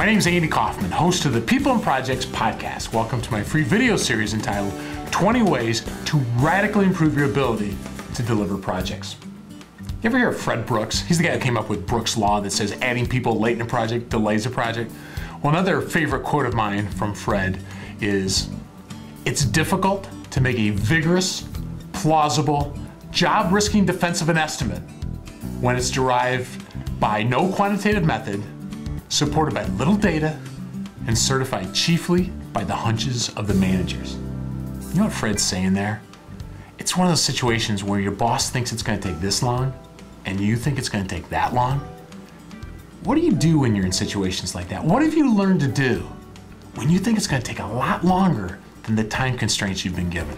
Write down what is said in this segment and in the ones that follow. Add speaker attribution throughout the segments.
Speaker 1: My name is Andy Kaufman, host of the People and Projects podcast. Welcome to my free video series entitled 20 Ways to Radically Improve Your Ability to Deliver Projects. You ever hear of Fred Brooks? He's the guy that came up with Brooks' Law that says adding people late in a project delays a project. Well, another favorite quote of mine from Fred is, "It's difficult to make a vigorous, plausible, job-risking defense of an estimate when it's derived by no quantitative method, supported by little data, and certified chiefly by the hunches of the managers." You know what Fred's saying there? It's one of those situations where your boss thinks it's going to take this long, and you think it's going to take that long. What do you do when you're in situations like that? What have you learned to do when you think it's going to take a lot longer than the time constraints you've been given?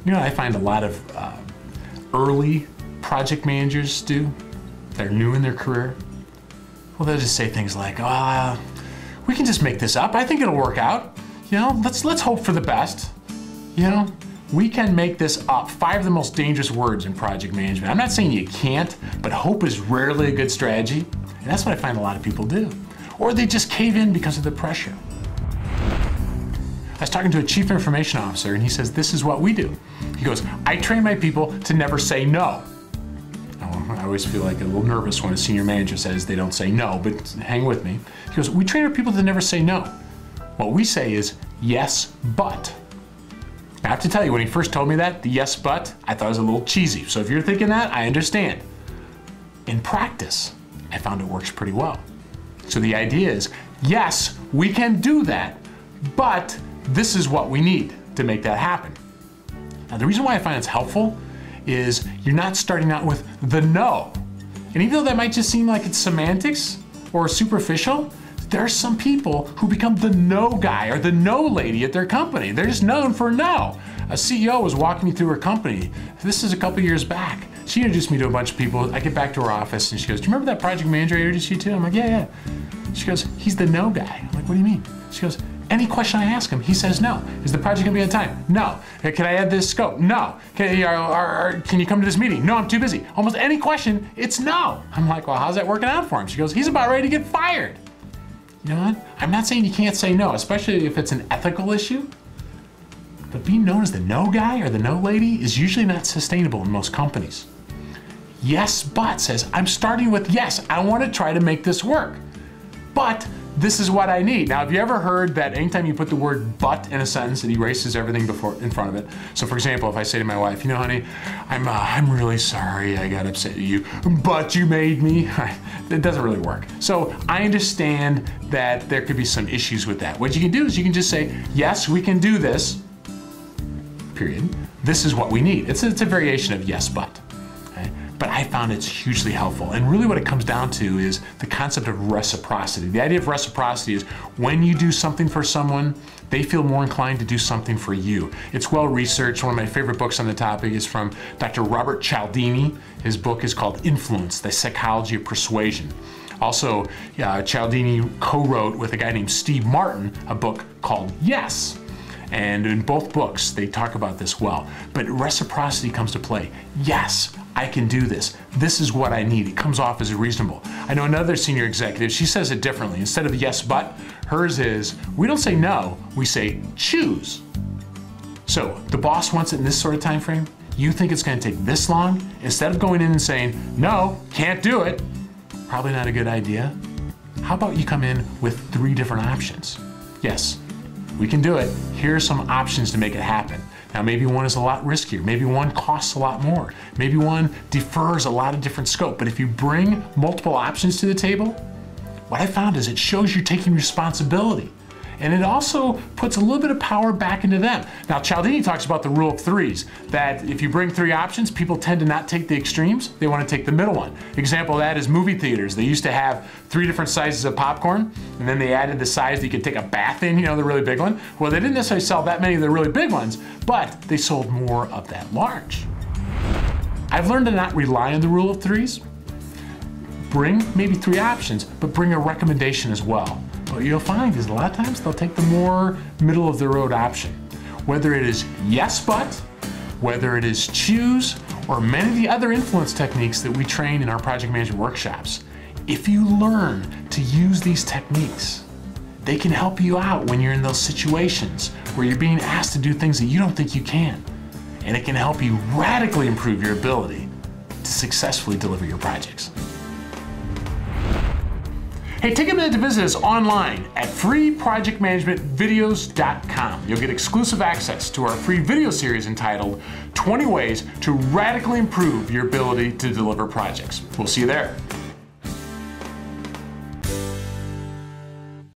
Speaker 1: You know what I find a lot of early project managers do? They're new in their career. Well, they'll just say things like, we can just make this up. I think it'll work out. You know, let's hope for the best. You know, we can make this up. 5 of the most dangerous words in project management. I'm not saying you can't, but hope is rarely a good strategy. And that's what I find a lot of people do. Or they just cave in because of the pressure. I was talking to a chief information officer and he says, this is what we do. He goes, I train my people to never say no. I always feel like a little nervous when a senior manager says they don't say no, but hang with me. He goes, we train our people to never say no. What we say is yes, but. I have to tell you, when he first told me that, the yes, but, I thought it was a little cheesy. So if you're thinking that, I understand. In practice, I found it works pretty well. So the idea is, yes, we can do that, but this is what we need to make that happen. Now, the reason why I find it's helpful is you're not starting out with the no. And even though that might just seem like it's semantics or superficial, there are some people who become the no guy or the no lady at their company. They're just known for no. A CEO was walking me through her company. This is a couple years back. She introduced me to a bunch of people. I get back to her office and she goes, do you remember that project manager I introduced you to? I'm like, yeah. She goes, he's the no guy. I'm like, what do you mean? She goes, any question I ask him, he says no. Is the project gonna be on time? No. Can I add this scope? No. Can you come to this meeting? No, I'm too busy. Almost any question, it's no. I'm like, well, how's that working out for him? She goes, he's about ready to get fired. You know what? I'm not saying you can't say no, especially if it's an ethical issue, but being known as the no guy or the no lady is usually not sustainable in most companies. Yes, but says, I'm starting with yes, I want to try to make this work, but this is what I need. Now, have you ever heard that anytime you put the word but in a sentence, it erases everything in front of it? So for example, if I say to my wife, you know, honey, I'm really sorry I got upset at you, but you made me. It doesn't really work. So I understand that there could be some issues with that. What you can do is you can just say, yes, we can do this, period. This is what we need. It's a variation of yes, but. But I found it's hugely helpful. And really what it comes down to is the concept of reciprocity. The idea of reciprocity is when you do something for someone, they feel more inclined to do something for you. It's well researched. One of my favorite books on the topic is from Dr. Robert Cialdini. His book is called Influence, The Psychology of Persuasion. Also, Cialdini co-wrote with a guy named Steve Martin a book called Yes. And in both books, they talk about this well. But reciprocity comes to play. Yes, I can do this. This is what I need. It comes off as reasonable. I know another senior executive, she says it differently. Instead of yes, but, hers is, we don't say no, we say choose. So the boss wants it in this sort of time frame. You think it's going to take this long? Instead of going in and saying, no, can't do it, probably not a good idea. How about you come in with 3 different options? Yes, we can do it. Here are some options to make it happen. Now, maybe one is a lot riskier. Maybe one costs a lot more. Maybe one defers a lot of different scope. But if you bring multiple options to the table, what I found is it shows you're taking responsibility. And it also puts a little bit of power back into them. Now, Cialdini talks about the rule of 3s, that if you bring 3 options, people tend to not take the extremes. They want to take the middle one. Example of that is movie theaters. They used to have 3 different sizes of popcorn, and then they added the size that you could take a bath in, you know, the really big one. Well, they didn't necessarily sell that many of the really big ones, but they sold more of that large. I've learned to not rely on the rule of 3s. Bring maybe 3 options, but bring a recommendation as well. What you'll find is a lot of times they'll take the more middle of the road option. Whether it is yes but, whether it is choose, or many of the other influence techniques that we train in our project management workshops. If you learn to use these techniques, they can help you out when you're in those situations where you're being asked to do things that you don't think you can. And it can help you radically improve your ability to successfully deliver your projects. Hey, take a minute to visit us online at freeprojectmanagementvideos.com. You'll get exclusive access to our free video series entitled 20 Ways to Radically Improve Your Ability to Deliver Projects. We'll see you there.